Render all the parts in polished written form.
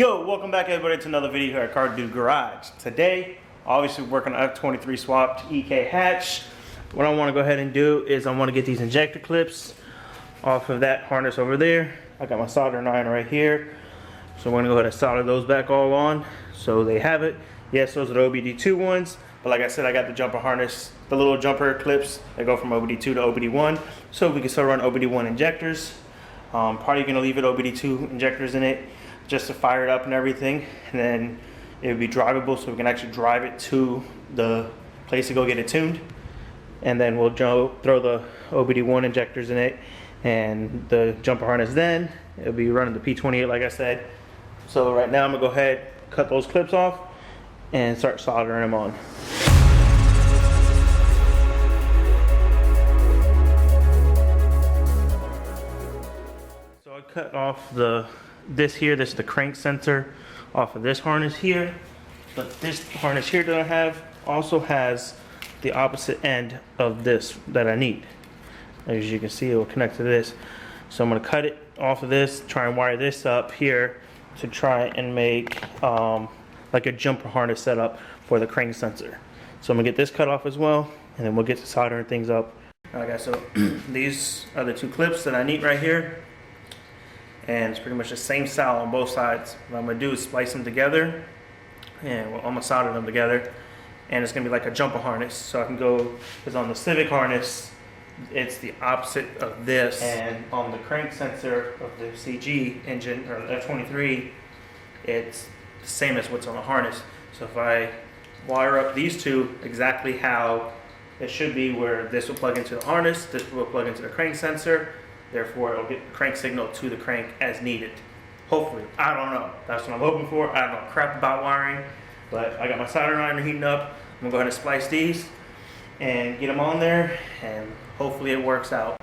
Yo, welcome back everybody to another video here at Car Dude Garage. Today, obviously working on F23 swapped EK hatch. What I want to go ahead and do is I want to get these injector clips off of that harness over there. I got my soldering iron right here. So we're going to go ahead and solder those back all on so they have it. Yes, those are the OBD2 ones, but like I said, I got the jumper harness, the little jumper clips that go from OBD2 to OBD1, so we can still run OBD1 injectors. Probably going to leave it OBD2 injectors in it just to fire it up and everything, and then it would be drivable so we can actually drive it to the place to go get it tuned, and then we'll throw the OBD1 injectors in it and the jumper harness. Then it'll be running the P28 like I said. So right now I'm gonna go ahead, cut those clips off and start soldering them on. So I cut off this is the crank sensor off of this harness here, but this harness here that I have also has the opposite end of this that I need. As you can see, it will connect to this. So I'm going to cut it off of this, try and wire this up here to try and make like a jumper harness setup for the crank sensor. So I'm going to get this cut off as well, and then we'll get to soldering things up. Alright guys, so these are the two clips that I need right here. And it's pretty much the same style on both sides. What I'm going to do is splice them together, and I'm going to solder them together, and it's going to be like a jumper harness. So I can go, because on the Civic harness, it's the opposite of this, and on the crank sensor of the CG engine, or the F23, it's the same as what's on the harness. So if I wire up these two exactly how it should be, where this will plug into the harness, this will plug into the crank sensor, therefore it'll get the crank signal to the crank as needed. Hopefully. I don't know. That's what I'm hoping for. I don't know crap about wiring, but I got my soldering iron heating up. I'm gonna go ahead and splice these and get them on there, and hopefully it works out.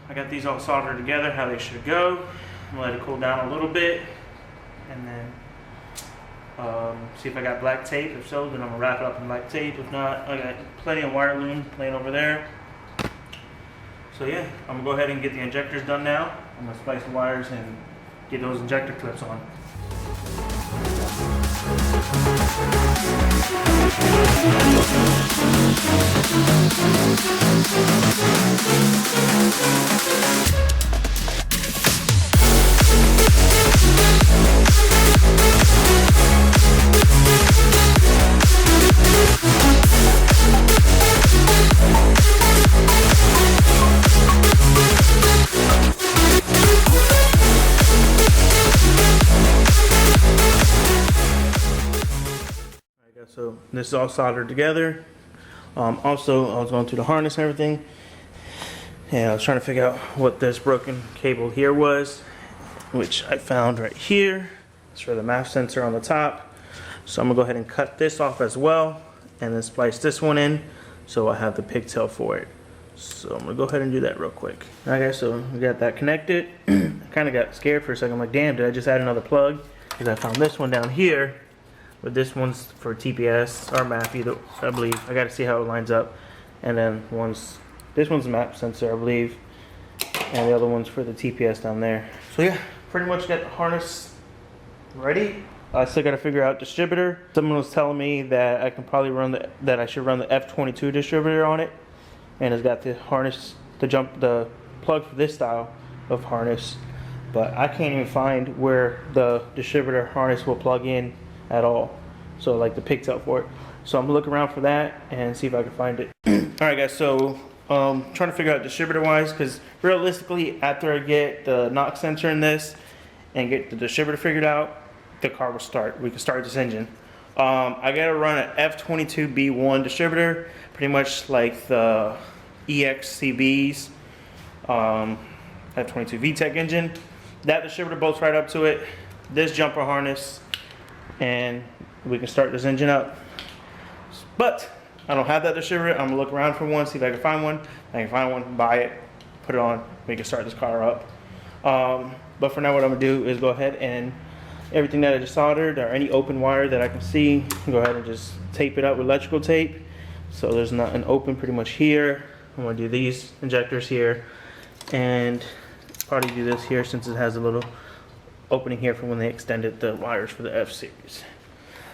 I got these all soldered together how they should go. I'm gonna let it cool down a little bit, and then see if I got black tape. If so, then I'm gonna wrap it up in black tape. If not, I got plenty of wire loom laying over there. So yeah, I'm gonna go ahead and get the injectors done now. I'm gonna splice the wires and get those injector clips on. So this is all soldered together. Also, I was going through the harness and everything, and I was trying to figure out what this broken cable here was, which I found right here. It's for the MAF sensor on the top. So I'm gonna go ahead and cut this off as well, and then splice this one in so I have the pigtail for it. So I'm gonna go ahead and do that real quick. Okay, so we got that connected. I kind of got scared for a second. I'm like, damn, did I just add another plug? Because I found this one down here. But this one's for TPS or MAP either, I believe. I gotta see how it lines up. And then this one's a MAP sensor, I believe. And the other one's for the TPS down there. So yeah, pretty much got the harness ready. I still gotta figure out distributor. Someone was telling me that I can probably that I should run the F22 distributor on it. And it's got the harness, the plug for this style of harness. But I can't even find where the distributor harness will plug in at all, so like the pigtail for it. So I'm gonna look around for that and see if I can find it. Alright guys, so trying to figure out distributor wise, because realistically after I get the knock sensor in this and get the distributor figured out, the car will start. We can start this engine. I gotta run an F22B1 distributor, pretty much like the EXCB's F22 VTEC engine. That distributor bolts right up to it. This jumper harness, and we can start this engine up. But I don't have that distributor. I'm gonna look around for one, see if I can find one. I can find one, buy it, put it on. We can start this car up. But for now, what I'm gonna do is go ahead and everything that I just soldered, or any open wire that I can see, go ahead and just tape it up with electrical tape. So there's not an open pretty much here. I'm gonna do these injectors here, and probably do this here since it has a little opening here from when they extended the wires for the F series.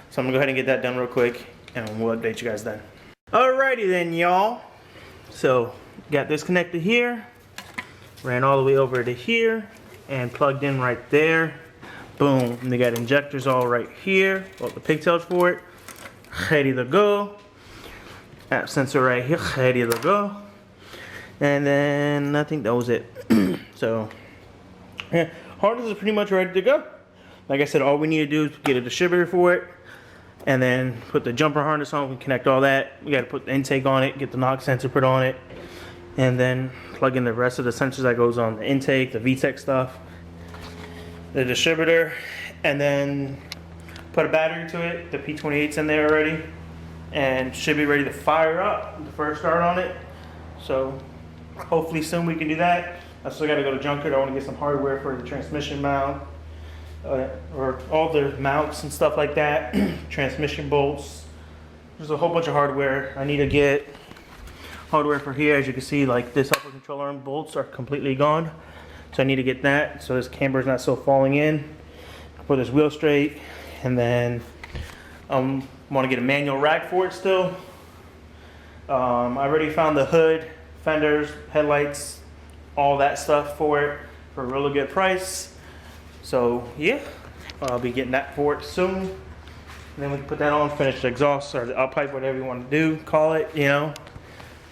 So I'm gonna go ahead and get that done real quick, and we'll update you guys then. Alrighty then, y'all. So got this connected here, ran all the way over to here, and plugged in right there. Boom. And they got injectors all right here. Well, the pigtails for it. Ready to go. App sensor right here. Ready to go. And then I think that was it. So yeah, harness is pretty much ready to go. Like I said, all we need to do is get a distributor for it, and then put the jumper harness on. We can connect all that. We got to put the intake on it, get the knock sensor put on it, and then plug in the rest of the sensors that goes on the intake, the VTEC stuff, the distributor, and then put a battery to it. The P28's in there already, and should be ready to fire up the first start on it. So hopefully soon we can do that. I still got to go to Junker. I want to get some hardware for the transmission mount, or all the mounts and stuff like that. Transmission bolts. There's a whole bunch of hardware. I need to get hardware for here. As you can see, like this upper control arm bolts are completely gone. So I need to get that so this camber is not so falling in. Put this wheel straight, and then want to get a manual rack for it still. I already found the hood, fenders, headlights, all that stuff for it for a really good price. So yeah, I'll be getting that for it soon. And then we can put that on, finish the exhaust or the up pipe, whatever you want to do, call it, you know.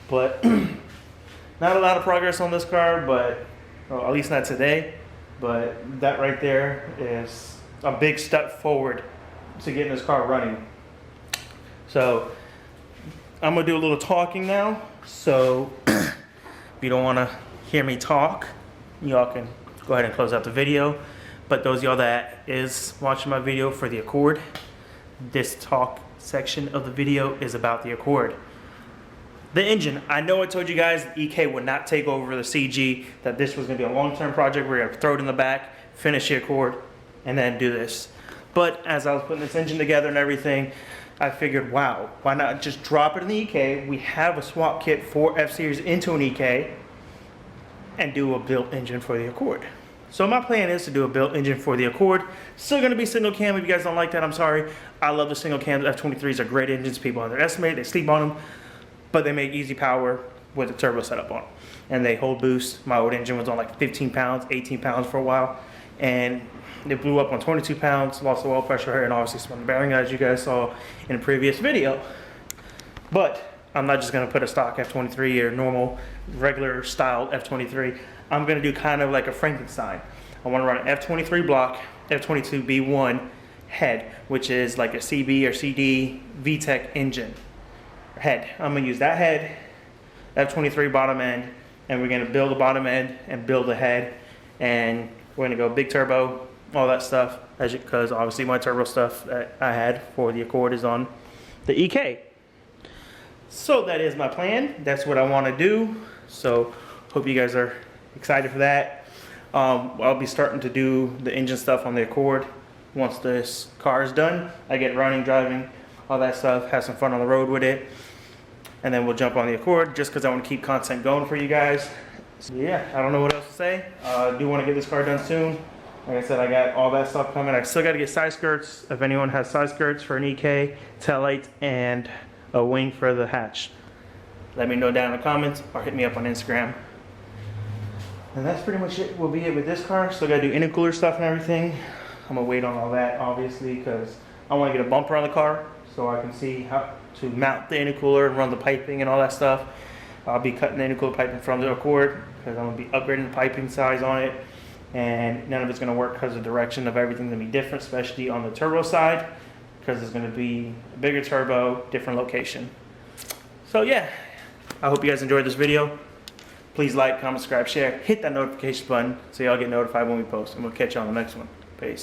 But not a lot of progress on this car, but well, at least not today. But that right there is a big step forward to getting this car running. So I'm gonna do a little talking now. So if you don't want to hear me talk, y'all can go ahead and close out the video. But those of y'all that is watching my video for the Accord, this talk section of the video is about the Accord. The engine, I know I told you guys the EK would not take over the CG, that this was going to be a long-term project. We're going to throw it in the back, finish the Accord, and then do this. But as I was putting this engine together and everything, I figured, wow, why not just drop it in the EK? We have a swap kit for F-Series into an EK and do a built engine for the Accord. So my plan is to do a built engine for the Accord. Still going to be single cam. If you guys don't like that, I'm sorry. I love the single cams. F23s are great engines. People underestimate, they sleep on them. But they make easy power with a turbo setup on them. And they hold boost. My old engine was on like 15 pounds, 18 pounds for a while. And it blew up on 22 pounds, lost the oil pressure here, and obviously spun the bearing, as you guys saw in a previous video. But I'm not just going to put a stock F23 or normal, regular style F23. I'm going to do kind of like a Frankenstein. I want to run an F23 block, F22 B1 head, which is like a CB or CD VTEC engine head. I'm going to use that head, F23 bottom end, and we're going to build the bottom end and build the head. And we're going to go big turbo, all that stuff, because obviously my turbo stuff that I had for the Accord is on the EK. So that is my plan. That's what I want to do. So hope you guys are excited for that. I'll be starting to do the engine stuff on the Accord once this car is done. I get running, driving, all that stuff, have some fun on the road with it. And then we'll jump on the Accord just because I want to keep content going for you guys. So yeah, I don't know what else to say. I do want to get this car done soon. Like I said, I got all that stuff coming. I still got to get side skirts. If anyone has side skirts for an EK, taillight, and a wing for the hatch, let me know down in the comments or hit me up on Instagram. And that's pretty much it. Will be it with this car. Still got to do intercooler stuff and everything. I'm gonna wait on all that obviously because I want to get a bumper on the car so I can see how to mount the intercooler and run the piping and all that stuff. I'll be cutting the intercooler piping from the Accord because I'm gonna be upgrading the piping size on it, and none of it's gonna work because the direction of everything's gonna be different, especially on the turbo side, because it's going to be a bigger turbo, different location. So yeah, I hope you guys enjoyed this video. Please like, comment, subscribe, share, hit that notification button so y'all get notified when we post, and we'll catch you on the next one.